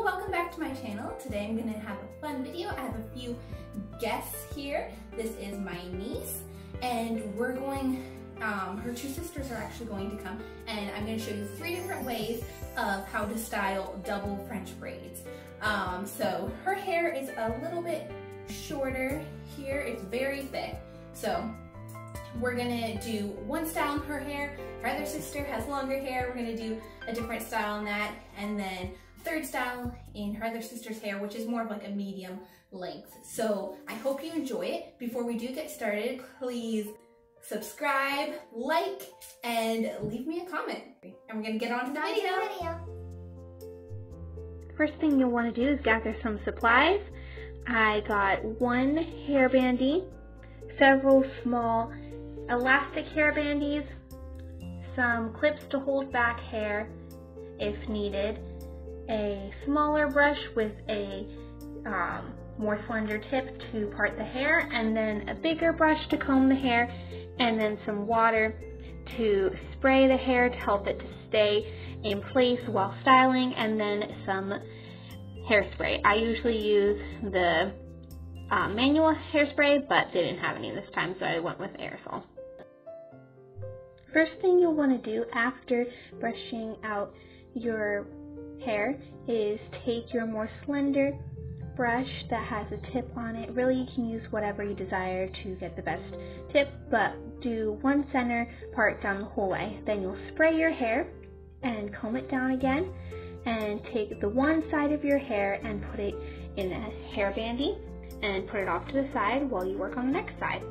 welcome back to my channel. Today I'm going to have a fun video. I have a few guests here. This is my niece and we're going, her two sisters are actually going to come, and I'm going to show you 3 different ways of how to style double French braids. So her hair is a little bit shorter here. It's very thick. So we're gonna do one style on her hair. Her other sister has longer hair. We're gonna do a different style on that. And then third style in her other sister's hair, which is more of like a medium length. So I hope you enjoy it. Before we do get started, please subscribe, like, and leave me a comment. And we're gonna get on to the video. First thing you'll want to do is gather some supplies. I got one hair bandy, several small elastic hair bandies, some clips to hold back hair if needed, a smaller brush with a more slender tip to part the hair, and then a bigger brush to comb the hair, and then some water to spray the hair to help it to stay in place while styling, and then some hairspray. I usually use the manual hairspray, but they didn't have any this time, so I went with aerosol. First thing you'll want to do after brushing out your hair is take your more slender brush that has a tip on it. Really, you can use whatever you desire to get the best tip, but do one center part down the whole way. Then you'll spray your hair and comb it down again, and take the one side of your hair and put it in a hair bandy and put it off to the side while you work on the next side.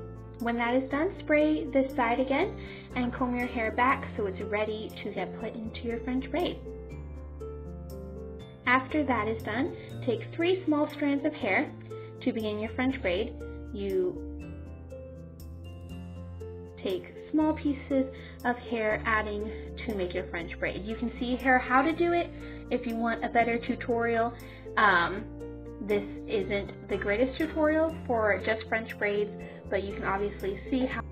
When that is done, spray this side again and comb your hair back so it's ready to get put into your French braid. After that is done, take 3 small strands of hair to begin your French braid. You take small pieces of hair adding to make your French braid. You can see here how to do it if you want a better tutorial. This isn't the greatest tutorial for just French braids, but you can obviously see how.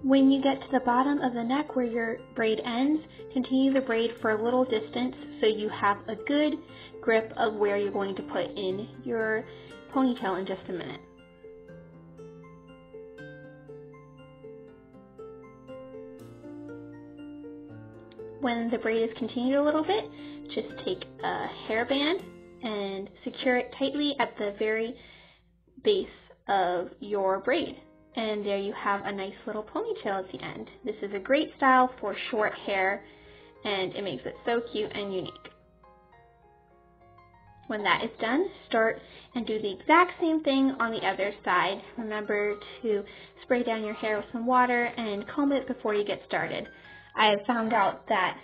When you get to the bottom of the neck where your braid ends, continue the braid for a little distance so you have a good grip of where you're going to put in your ponytail in just a minute. When the braid is continued a little bit, just take a hairband and secure it tightly at the very base of your braid. And there you have a nice little ponytail at the end. This is a great style for short hair, and it makes it so cute and unique. When that is done, start and do the exact same thing on the other side. Remember to spray down your hair with some water and comb it before you get started. I have found out that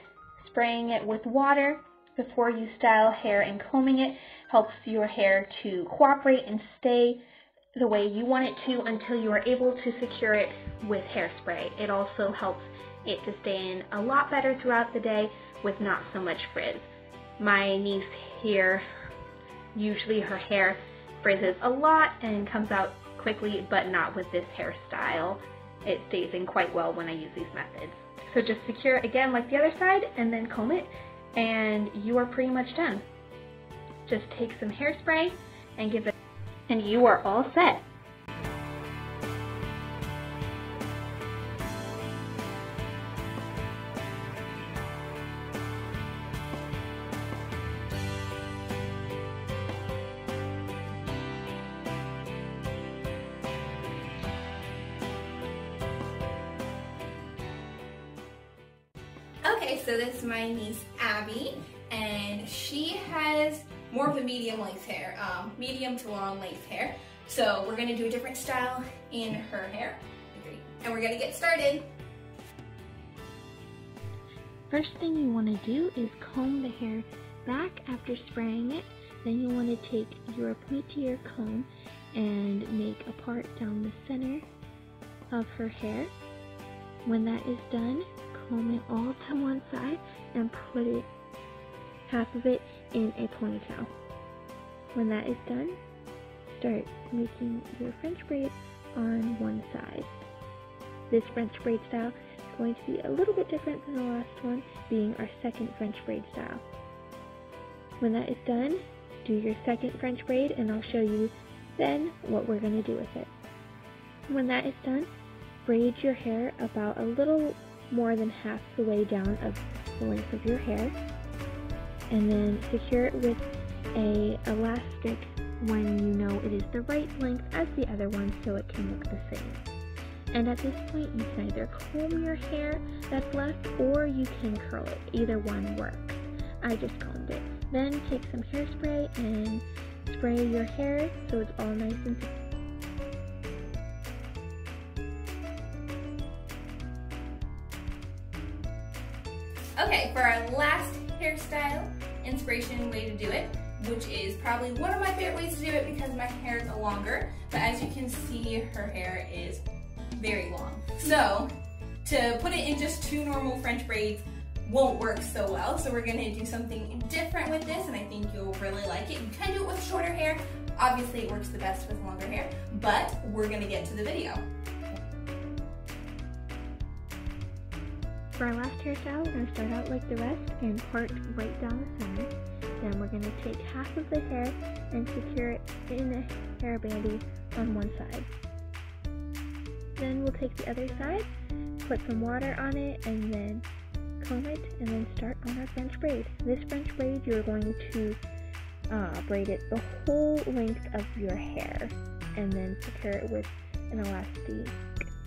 spraying it with water before you style hair and combing it helps your hair to cooperate and stay the way you want it to until you are able to secure it with hairspray. It also helps it to stay in a lot better throughout the day with not so much frizz. My niece here, usually her hair frizzes a lot and comes out quickly, but not with this hairstyle. It stays in quite well when I use these methods. So just secure it again like the other side and then comb it, and you are pretty much done. Just take some hairspray and give it, and you are all set. Okay, so this is my niece Abby, and she has more of a medium length hair, medium to long length hair. So we're gonna do a different style in her hair, and we're gonna get started. First thing you want to do is comb the hair back after spraying it. Then you want to take your pointier comb and make a part down the center of her hair. When that is done, comb it all to one side and put it, half of it, in a ponytail. When that is done, start making your French braid on one side. This French braid style is going to be a little bit different than the last one, being our second French braid style. When that is done, do your second French braid and I'll show you then what we're going to do with it. When that is done, braid your hair about a little more than half the way down of the length of your hair, and then secure it with a elastic when you know it is the right length as the other one so it can look the same. And at this point you can either comb your hair that's left or you can curl it. Either one works. I just combed it. Then take some hairspray and spray your hair so it's all nice and Okay, for our last hairstyle inspiration way to do it, which is probably one of my favorite ways to do it because my hair is longer, but as you can see, her hair is very long. So, to put it in just 2 normal French braids won't work so well, so we're gonna do something different with this, and I think you'll really like it. You can do it with shorter hair. Obviously, it works the best with longer hair, but we're gonna get to the video. For our last hairstyle, we're going to start out like the rest and part right down the center. Then we're going to take half of the hair and secure it in a hair bandy on one side. Then we'll take the other side, put some water on it, and then comb it, and then start on our French braid. This French braid, you're going to braid it the whole length of your hair, and then secure it with an elastic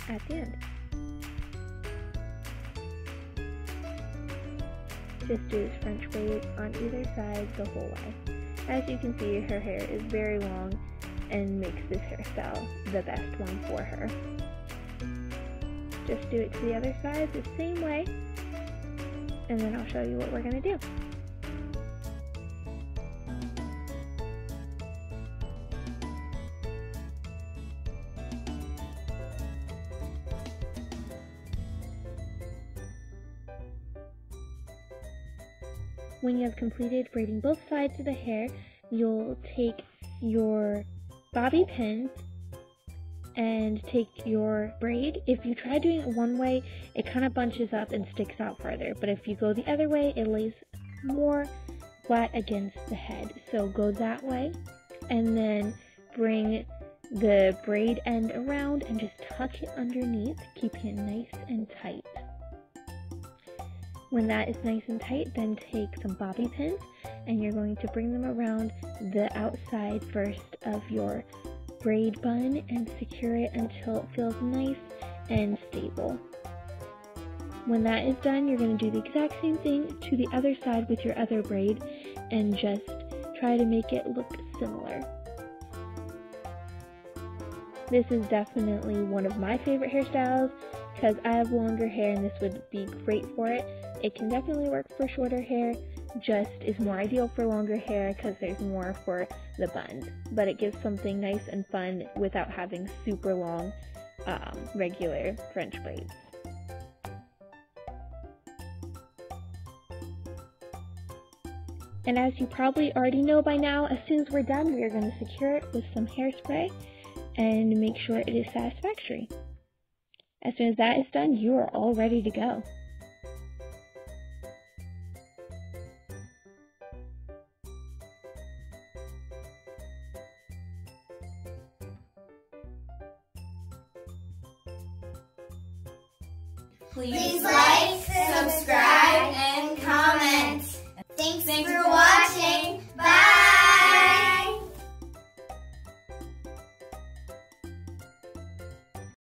at the end. Just do this French braid on either side the whole way. As you can see, her hair is very long and makes this hairstyle the best one for her. Just do it to the other side the same way, and then I'll show you what we're going to do. When you have completed braiding both sides of the hair, you'll take your bobby pins and take your braid. If you try doing it one way, it kind of bunches up and sticks out further, but if you go the other way, it lays more flat against the head. So go that way, and then bring the braid end around and just tuck it underneath, keeping it nice and tight. When that is nice and tight, then take some bobby pins and you're going to bring them around the outside first of your braid bun and secure it until it feels nice and stable. When that is done, you're going to do the exact same thing to the other side with your other braid and just try to make it look similar. This is definitely one of my favorite hairstyles because I have longer hair and this would be great for it. It can definitely work for shorter hair, just is more ideal for longer hair because there's more for the buns. But it gives something nice and fun without having super long, regular French braids. And as you probably already know by now, as soon as we're done, we are going to secure it with some hairspray and make sure it is satisfactory. As soon as that is done, you are all ready to go. Please like, subscribe, and